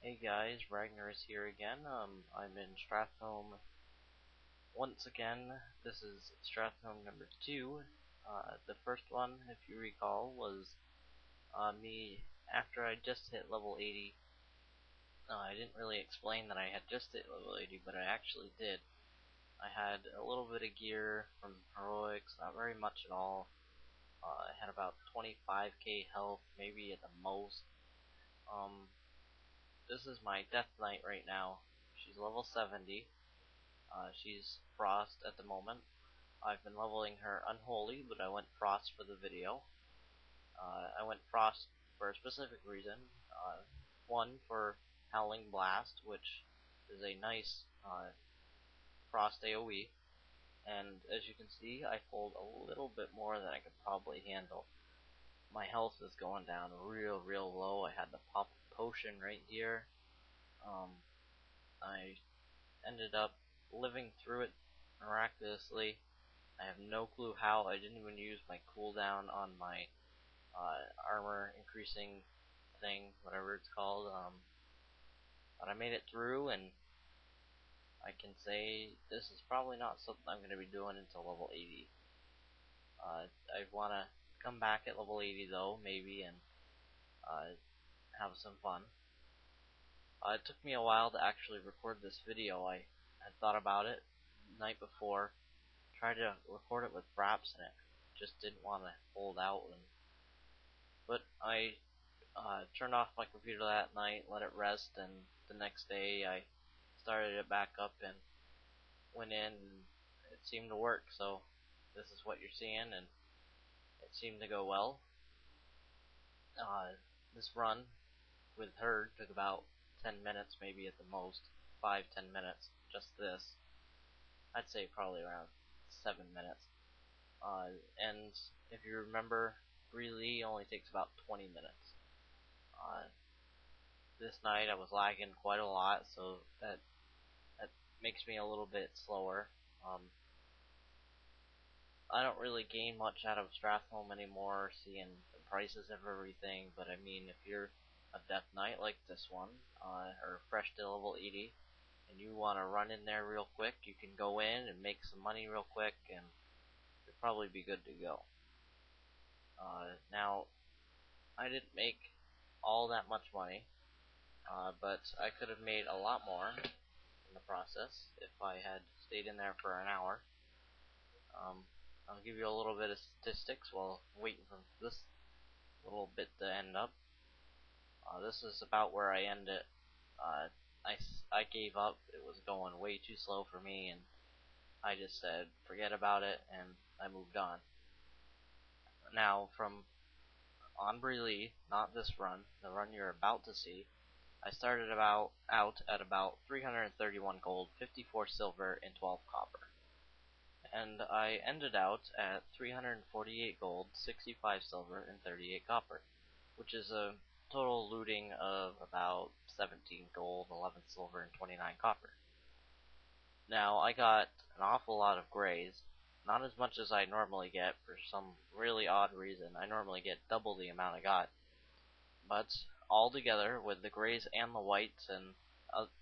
Hey guys, Ragnar is here again. I'm in Stratholme once again. This is Stratholme number 2. The first one, if you recall, was me after I just hit level 80. I didn't really explain that I had just hit level 80, but I actually did. I had a little bit of gear from heroics, not very much at all. I had about 25k health, maybe at the most. This is my Death Knight right now. She's level 70. She's Frost at the moment. I've been leveling her Unholy, but I went Frost for the video. I went Frost for a specific reason. One, for Howling Blast, which is a nice Frost AoE. And as you can see, I pulled a little bit more than I could probably handle. My health is going down real low. I had to pop a potion right here. I ended up living through it miraculously. I have no clue how. I didn't even use my cooldown on my armor increasing thing, whatever it's called. But I made it through, and I can say this is probably not something I'm going to be doing until level 80. I want to come back at level 80 though, maybe, and have some fun. It took me a while to actually record this video. I had thought about it the night before, tried to record it with Fraps, and it just didn't want to hold out. But I turned off my computer that night, let it rest, and the next day I started it back up and went in, and it seemed to work. So this is what you're seeing, and it seemed to go well. This run with her took about 10 minutes, maybe at the most, 5-10 minutes, just this. I'd say probably around 7 minutes. And if you remember, Bree only takes about 20 minutes. This night I was lagging quite a lot, so that makes me a little bit slower. I don't really gain much out of Stratholme anymore, seeing the prices of everything, but I mean, if you're a Death Knight like this one, or fresh to level 80, and you want to run in there real quick, you can go in and make some money real quick, and you'll probably be good to go. Now, I didn't make all that much money, but I could have made a lot more in the process if I had stayed in there for an hour. I'll give you a little bit of statistics while waiting for this little bit to end up. This is about where I end it. I gave up. It was going way too slow for me, and I just said forget about it, and I moved on. Now, from on Bree, not this run, the run you're about to see, I started out at about 331 gold, 54 silver, and 12 copper. And I ended out at 348 gold, 65 silver, and 38 copper, which is a total looting of about 17 gold, 11 silver, and 29 copper. Now, I got an awful lot of grays, not as much as I normally get for some really odd reason. I normally get double the amount I got, but all together with the grays and the whites and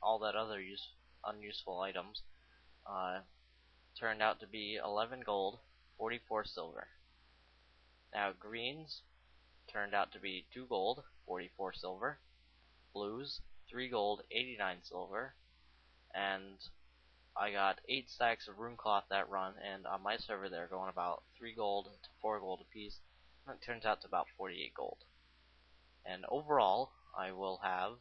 all that other unuseful items, turned out to be 11 gold, 44 silver. Now, greens turned out to be 2 gold, 44 silver. Blues, 3 gold, 89 silver. And I got 8 stacks of rune cloth that run, and on my server they're going about 3 gold to 4 gold apiece. And it turns out to about 48 gold. And overall, I will have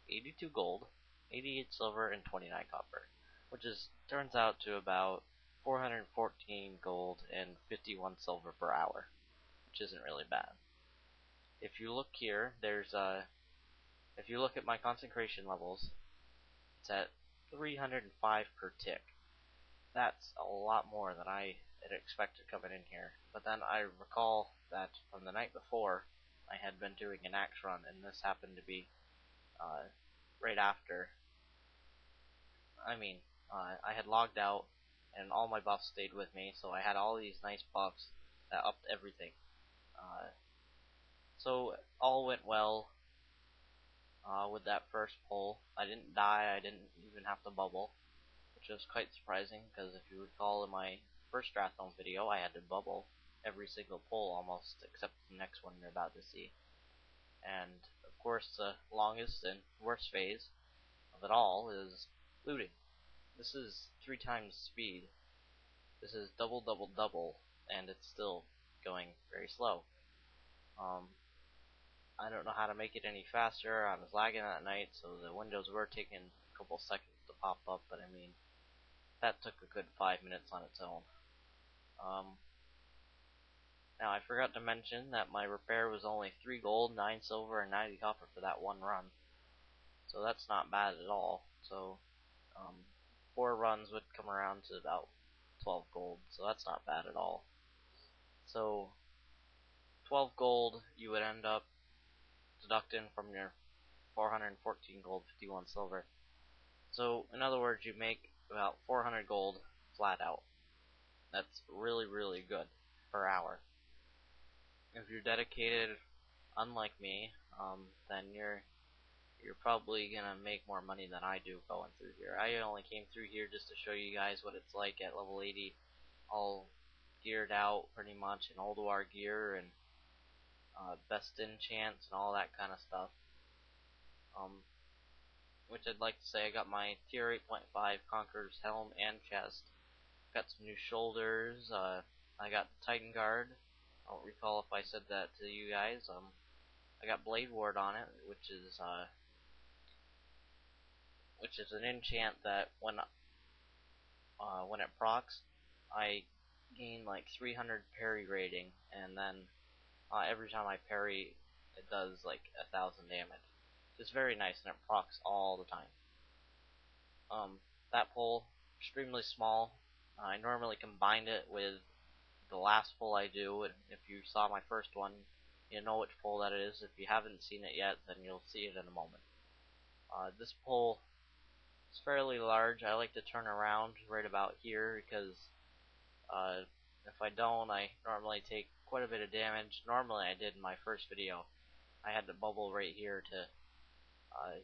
82 gold, 88 silver, and 29 copper, which turns out to about 414 gold and 51 silver per hour, which isn't really bad. If you look here, if you look at my consecration levels, it's at 305 per tick. That's a lot more than I had expected coming in here. But then I recall that from the night before, I had been doing an axe run, and this happened to be right after. I had logged out, and all my buffs stayed with me, so I had all these nice buffs that upped everything. So all went well. with that first pull. I didn't die, I didn't even have to bubble, which was quite surprising, because if you recall in my first Stratholme video, I had to bubble every single pull almost, except the next one you're about to see. And of course the longest and worst phase of it all is looting. This is 3 times speed. This is double double double, and it's still going very slow. I don't know how to make it any faster. I was lagging that night, so the windows were taking a couple seconds to pop up, but I mean, that took a good 5 minutes on its own. Now I forgot to mention that my repair was only 3 gold, 9 silver, and 90 copper for that one run. So that's not bad at all. So 4 runs would come around to about 12 gold, so that's not bad at all. So 12 gold you would end up deducting from your 414 gold, 51 silver. So in other words, you make about 400 gold flat out. That's really, really good per hour. If you're dedicated, unlike me, then you're probably gonna make more money than I do going through here. I only came through here just to show you guys what it's like at level 80, all geared out pretty much in old war gear and best enchants and all that kind of stuff. Which I'd like to say, I got my tier 8.5 Conqueror's helm and chest. Got some new shoulders. I got Titan Guard. I don't recall if I said that to you guys. I got Blade Ward on it, which is an enchant that when it procs, I gain like 300 parry rating, and then every time I parry, it does like 1,000 damage. It's very nice, and it procs all the time. That pull, extremely small. I normally combine it with the last pull I do, and if you saw my first one, you know which pull that is. If you haven't seen it yet, then you'll see it in a moment. This pull is fairly large. I like to turn around right about here, because if I don't, I normally take quite a bit of damage. Normally I did in my first video. I had to bubble right here to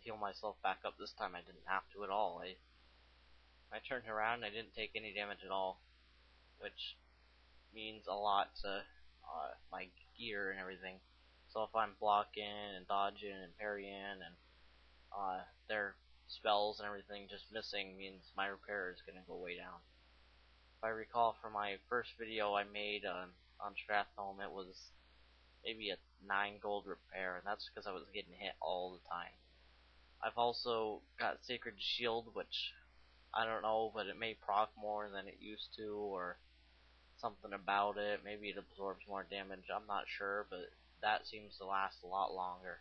heal myself back up. This time I didn't have to at all. I turned around and I didn't take any damage at all, which means a lot to my gear and everything. So if I'm blocking and dodging and parrying and their spells and everything just missing, means my repair is going to go way down. If I recall from my first video I made on Stratholme, it was maybe a 9 gold repair, and that's because I was getting hit all the time. I've also got Sacred Shield, which I don't know, but it may proc more than it used to, or something about it. Maybe it absorbs more damage, I'm not sure, but that seems to last a lot longer.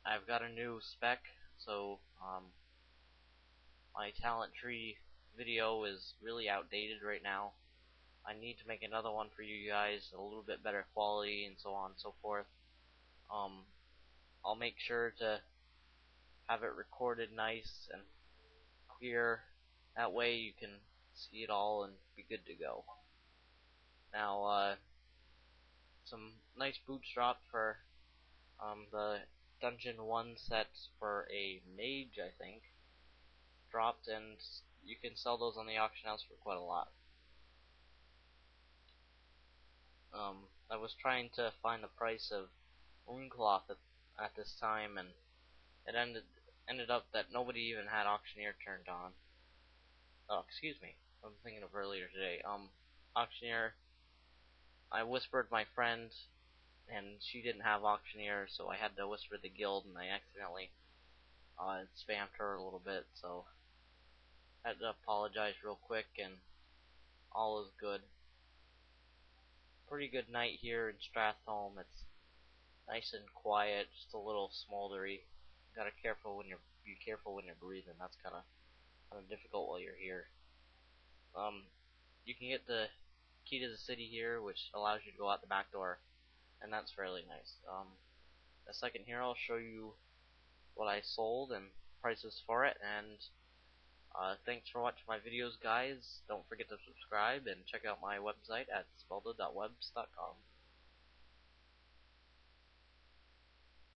I've got a new spec, so my talent tree video is really outdated right now. I need to make another one for you guys, a little bit better quality and so on and so forth. I'll make sure to have it recorded nice and clear. That way you can see it all and be good to go. Now, some nice boots dropped for the Dungeon 1 set for a mage, I think, dropped, and you can sell those on the auction house for quite a lot. I was trying to find the price of Runecloth at this time, and it ended up that nobody even had Auctioneer turned on. Oh, excuse me, I was thinking of earlier today. Auctioneer, I whispered my friend, and she didn't have Auctioneer, so I had to whisper the guild, and I accidentally spammed her a little bit, so I had to apologize real quick, and all is good. Pretty good night here in Stratholme. It's nice and quiet, just a little smoldery. Gotta be careful when you're breathing. That's kind of difficult while you're here. You can get the key to the city here, which allows you to go out the back door, and that's fairly nice. A second here, I'll show you what I sold and prices for it, and thanks for watching my videos, guys. Don't forget to subscribe and check out my website at spelda.webs.com.